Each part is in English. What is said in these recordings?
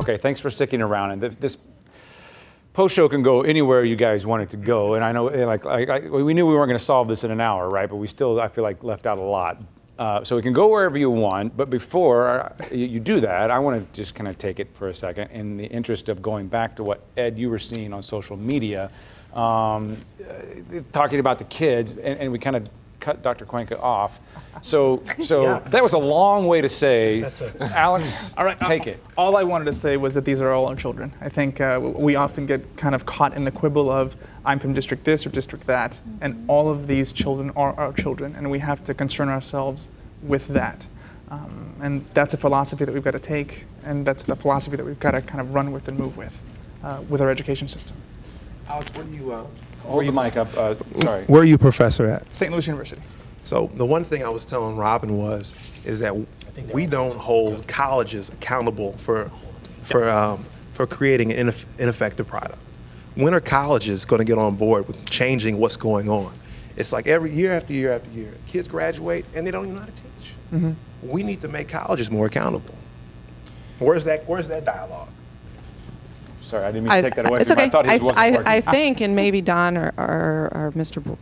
Okay, thanks for sticking around. And this post-show can go anywhere you guys want it to go. And I know, we knew we weren't going to solve this in an hour, right? But we still, I feel like, left out a lot. So it can go wherever you want. But before you do that, I want to just kind of take it for a second in the interest of going back to what, Ed, you were seeing on social media, talking about the kids, and we kind of cut Dr. Cuenca off. So yeah. That was a long way to say, Alex, all right, take it. All I wanted to say was that these are all our children. I think we often get kind of caught in the quibble of, I'm from district this or district that, and all of these children are our children, and we have to concern ourselves with that. And that's a philosophy that we've got to take, and that's the philosophy that we've got to kind of run with and move with our education system. Alex, where do you... Hold your mic up, sorry. Where are you a professor at? St. Louis University. So the one thing I was telling Robin is that we don't hold colleges accountable for creating an ineffective product. When are colleges going to get on board with changing what's going on? It's like every year after year after year, kids graduate and they don't even know how to teach. Mm-hmm. We need to make colleges more accountable. Where's that dialogue? Sorry, I didn't mean to take that away it's from okay. you. I thought he wasn't working. I think, and maybe Don or Mr.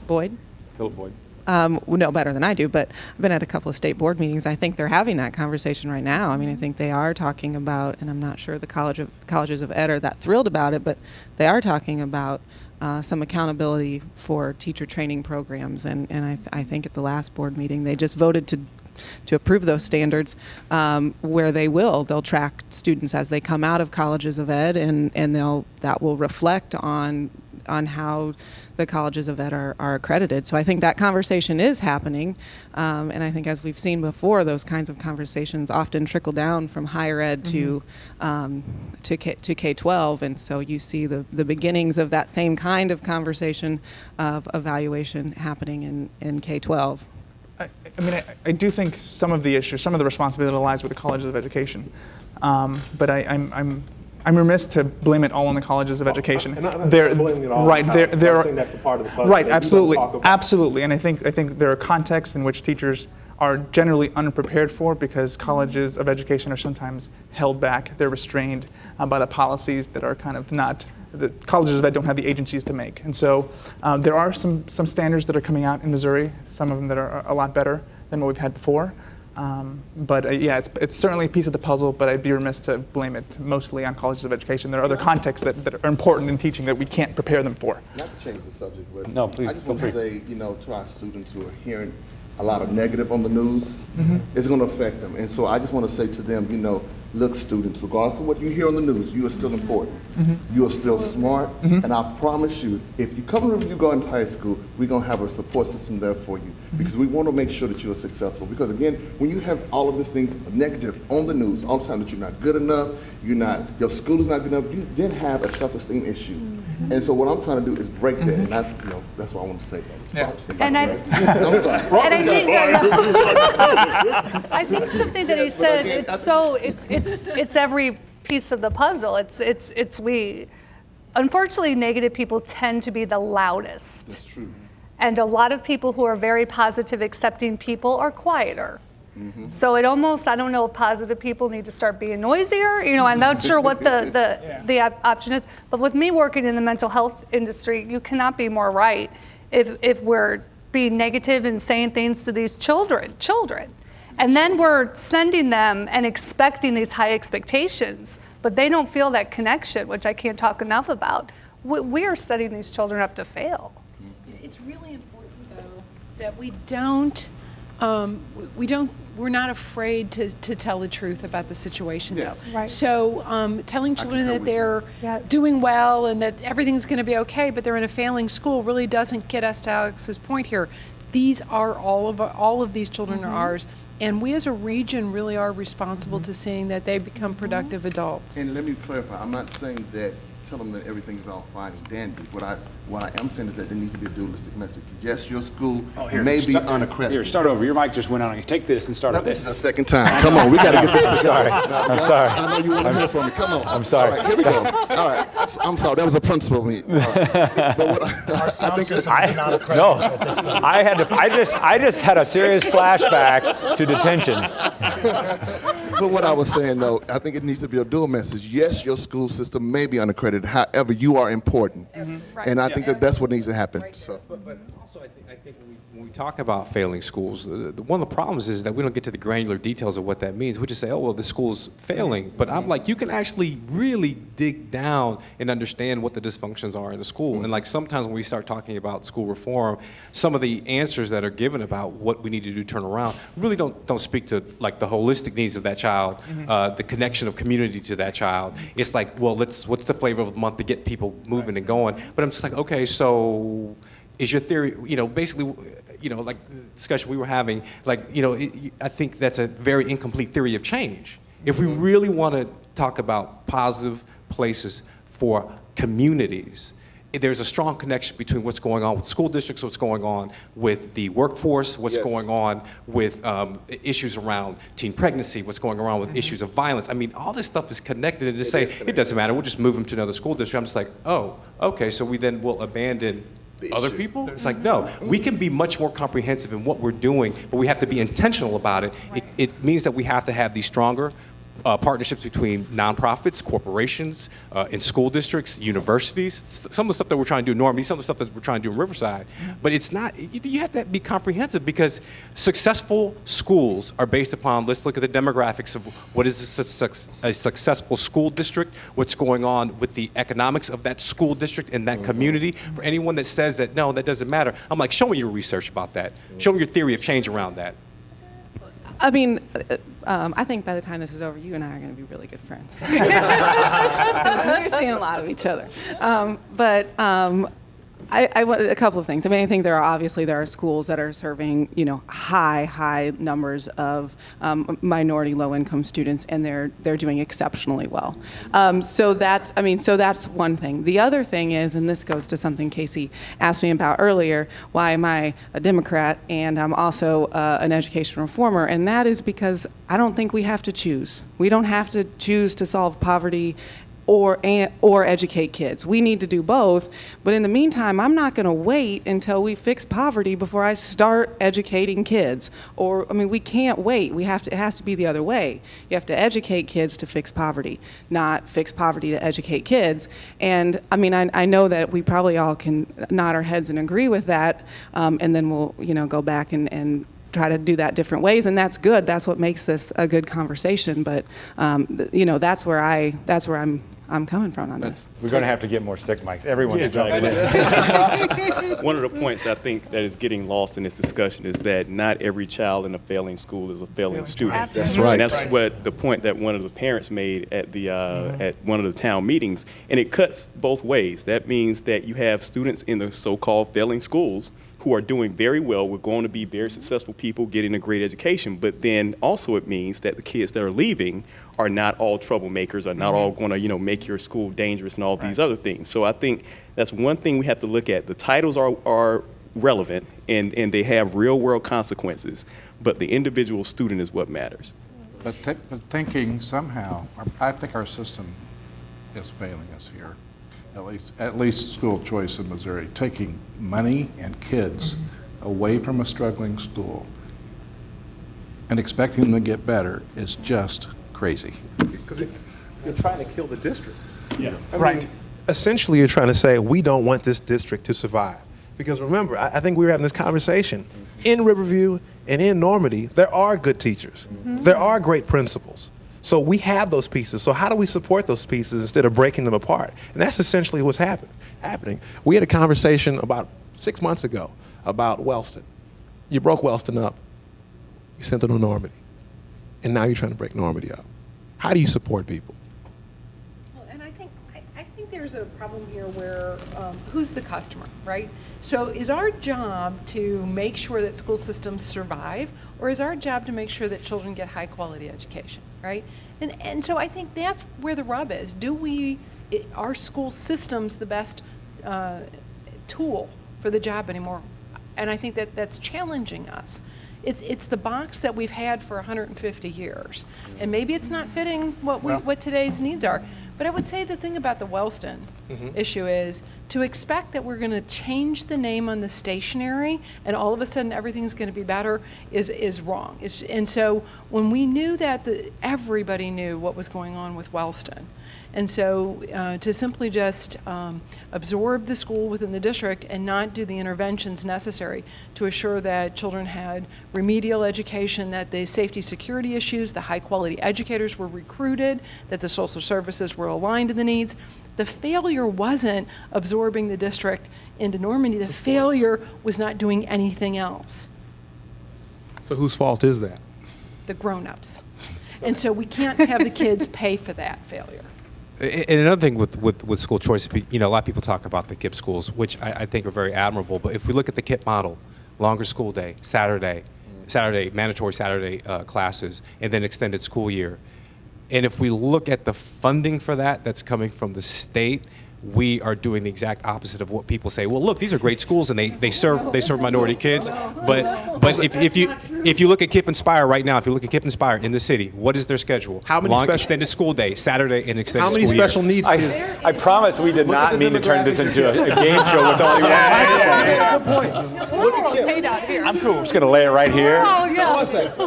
Boyd. Philip Boyd. Know better than I do, but I've been at a couple of state board meetings. I think they're having that conversation right now. I mean, I think they are talking about, and I'm not sure the colleges of ed are that thrilled about it, but they are talking about some accountability for teacher training programs. And I think at the last board meeting, they just voted to approve those standards, where they'll track students as they come out of colleges of ed, and that will reflect on how the colleges of ed are accredited. So I think that conversation is happening, and I think, as we've seen before, those kinds of conversations often trickle down from higher ed to K-12, and so you see the beginnings of that same kind of conversation of evaluation happening in K-12. I do think some of the issues, some of the responsibility lies with the colleges of education, but I'm remiss to blame it all on the colleges of education. They're blaming it all. Right, they're saying that's a part of the puzzle. Right, absolutely, and I think there are contexts in which teachers are generally unprepared for, because colleges of education are sometimes held back. They're restrained by the policies that are kind of not. The colleges of ed don't have the agencies to make. And so there are some standards that are coming out in Missouri, some of them that are a lot better than what we've had before. But yeah, it's certainly a piece of the puzzle, but I'd be remiss to blame it mostly on colleges of education. There are other contexts that are important in teaching that we can't prepare them for. Not to change the subject, but no, please, I just want to say, to our students who are hearing a lot of negative on the news, it's going to affect them. And so I just want to say to them, look, students, regardless of what you hear on the news, you are still important. You are still smart, and I promise you, if you come to Review Gardens High School, we're going to have a support system there for you, because we want to make sure that you are successful. Because again, when you have all of these things negative on the news all the time, that you're not good enough, your school is not good enough, you then have a self-esteem issue. And so what I'm trying to do is break that, and that's what I want to say. Yeah. And I'm sorry. And I think something that he said, it's every piece of the puzzle. Unfortunately, negative people tend to be the loudest. That's true. And a lot of people who are very positive, accepting people are quieter. So it almost, I don't know if positive people need to start being noisier. I'm not sure what the option is. But with me working in the mental health industry, you cannot be more right if we're being negative and saying things to these children. And then we're sending them and expecting these high expectations, but they don't feel that connection, which I can't talk enough about. We are setting these children up to fail. It's really important, though, that we're not afraid to tell the truth about the situation, though. Right. So telling children that they're doing well and that everything's going to be okay, but they're in a failing school, really doesn't get us to Alex's point here. These are all of these children are ours, and we as a region really are responsible to seeing that they become productive adults. And let me clarify, I'm not saying that tell them that everything's all fine and dandy. What I am saying is that there needs to be a dualistic message. Yes, your school may be unaccredited. Here, start over. Your mic just went on. Take this and start over. This is the second time. Come on, we got to get this together. Sorry. I'm sorry. I know you want to hear from me. Come on. I'm sorry. All right, here we go. All right. I'm sorry. That was a principal meeting. All right. But what I think is not accredited at this point. I just had a serious flashback to detention. But what I was saying, though, I think it needs to be a dual message. Yes, your school system may be unaccredited. However, you are important. Right. And I think that that's what needs to happen. So. But also, I think when we talk about failing schools, one of the problems is that we don't get to the granular details of what that means. We just say, oh, well, the school's failing. But I'm like, you can actually really dig down and understand what the dysfunctions are in the school. And like sometimes when we start talking about school reform, some of the answers that are given about what we need to do to turn around really don't speak to like the holistic needs of that child, the connection of community to that child. It's like, well, what's the flavor of the month to get people moving and going? But I'm just like, okay, so is your theory, basically, like the discussion we were having, like, I think that's a very incomplete theory of change. If we really want to talk about positive places for communities, there's a strong connection between what's going on with school districts, what's going on with the workforce, what's Yes. going on with issues around teen pregnancy, what's going on with issues of violence. I mean, all this stuff is connected, and to say, it doesn't matter, we'll just move them to another school district. I'm just like, oh, okay, so we then will abandon other people? It's like, no, we can be much more comprehensive in what we're doing, but we have to be intentional about it. It means that we have to have these stronger partnerships between nonprofits, corporations, and school districts, universities. Some of the stuff that we're trying to do in Normandy, some of the stuff that we're trying to do in Riverside. But it's not, you have to be comprehensive, because successful schools are based upon, let's look at the demographics of what is a successful school district, what's going on with the economics of that school district and that community. For anyone that says that, no, that doesn't matter, I'm like, show me your research about that. Show me your theory of change around that. I mean, I think by the time this is over, you and I are going to be really good friends. We're seeing a lot of each other. I want a couple of things. I mean, I think there are schools that are serving, high numbers of minority, low-income students, and they're doing exceptionally well. So that's one thing. The other thing is, and this goes to something Casey asked me about earlier, why am I a Democrat and I'm also an education reformer? And that is because I don't think we have to choose. We don't have to choose to solve poverty or educate kids. We need to do both. But in the meantime, I'm not going to wait until we fix poverty before I start educating kids. We can't wait. It has to be the other way. You have to educate kids to fix poverty, not fix poverty to educate kids. And I know that we probably all can nod our heads and agree with that, and then we'll go back and try to do that different ways, and that's good. That's what makes this a good conversation. But that's where I'm coming from on this. We're going to have to get more stick mics. Everyone's jumping in. One of the points I think that is getting lost in this discussion is that not every child in a failing school is a failing student. That's right. And that's what the point that one of the parents made at the at one of the town meetings, and it cuts both ways. That means that you have students in the so-called failing schools who are doing very well. We're going to be very successful people getting a great education, but then also it means that the kids that are leaving are not all troublemakers, are not all going to make your school dangerous and all these other things. So I think that's one thing we have to look at. The titles are relevant and they have real world consequences, but the individual student is what matters. But thinking somehow, I think our system is failing us here. At least school choice in Missouri, taking money and kids away from a struggling school and expecting them to get better is just crazy. Because you're trying to kill the districts. Yeah. Right. Essentially, you're trying to say, we don't want this district to survive. Because remember, I think we were having this conversation. In Riverview and in Normandy, there are good teachers. There are great principals. So we have those pieces. So how do we support those pieces instead of breaking them apart? And that's essentially what's happening. We had a conversation about 6 months ago about Wellston. You broke Wellston up. You sent them to Normandy. And now you're trying to break Normandy up. How do you support people? Well, and I think there's a problem here where who's the customer, right? So is our job to make sure that school systems survive, or is our job to make sure that children get high quality education, right? And so I think that's where the rub is. Are school systems the best tool for the job anymore? And I think that's challenging us. It's the box that we've had for 150 years, and maybe it's not fitting what today's needs are. But I would say the thing about the Wellston issue is to expect that we're going to change the name on the stationery and all of a sudden everything's going to be better is wrong. And so when we knew that, everybody knew what was going on with Wellston. And so to simply just absorb the school within the district and not do the interventions necessary to assure that children had remedial education, that the safety security issues, the high quality educators were recruited, that the social services were aligned to the needs. The failure wasn't absorbing the district into Normandy. The failure was not doing anything else. So whose fault is that? The grown-ups. And so we can't have the kids pay for that failure. And another thing with school choice, a lot of people talk about the KIPP schools, which I think are very admirable. But if we look at the KIPP model, longer school day, mandatory Saturday classes, and then extended school year. And if we look at the funding for that that's coming from the state, we are doing the exact opposite of what people say. Well, look, these are great schools and they serve minority kids. But if you look at KIPP Inspire right now, if you look at KIPP Inspire in the city, what is their schedule? How many extended school day, Saturday and extended How many school year. special needs kids? I promise we did not mean to turn this into a game show with all you Good point. We're all paid out here. I'm cool. I'm just gonna lay it right here. Oh, yeah.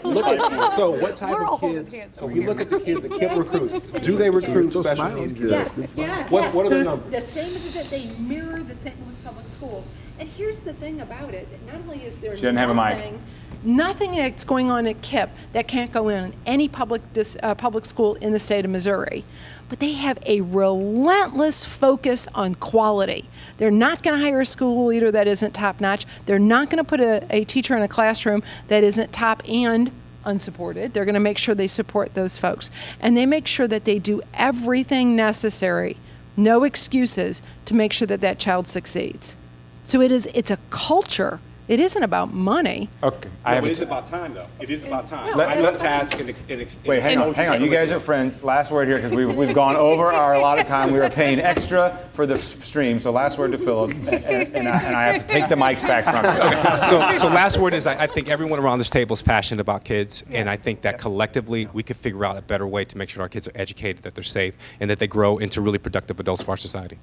Look at, so what type We're all of holding kids, hands so over if you here. look at the kids that KIPP recruits, do they recruit special needs kids? Yes. What are the numbers? The same as that they mirror the St. Louis Public Schools. And here's the thing about it, that not only is there doesn't have a mic. nothing that's going on at KIPP that can't go in any public school in the state of Missouri, but they have a relentless focus on quality. They're not going to hire a school leader that isn't top notch. They're not going to put a teacher in a classroom that isn't top and unsupported. They're going to make sure they support those folks. And they make sure that they do everything necessary, no excuses, to make sure that that child succeeds. So it's a culture. It isn't about money. Okay. It is about time, though. It is about time. Let- Time let- is task Wait, hang on. You guys are friends. Last word here, because we've gone over our allotted time. We were paying extra for the stream, so last word to Philip, and I have to take the mics back from you. So last word is I think everyone around this table is passionate about kids, and I think that collectively we could figure out a better way to make sure our kids are educated, that they're safe, and that they grow into really productive adults for our society.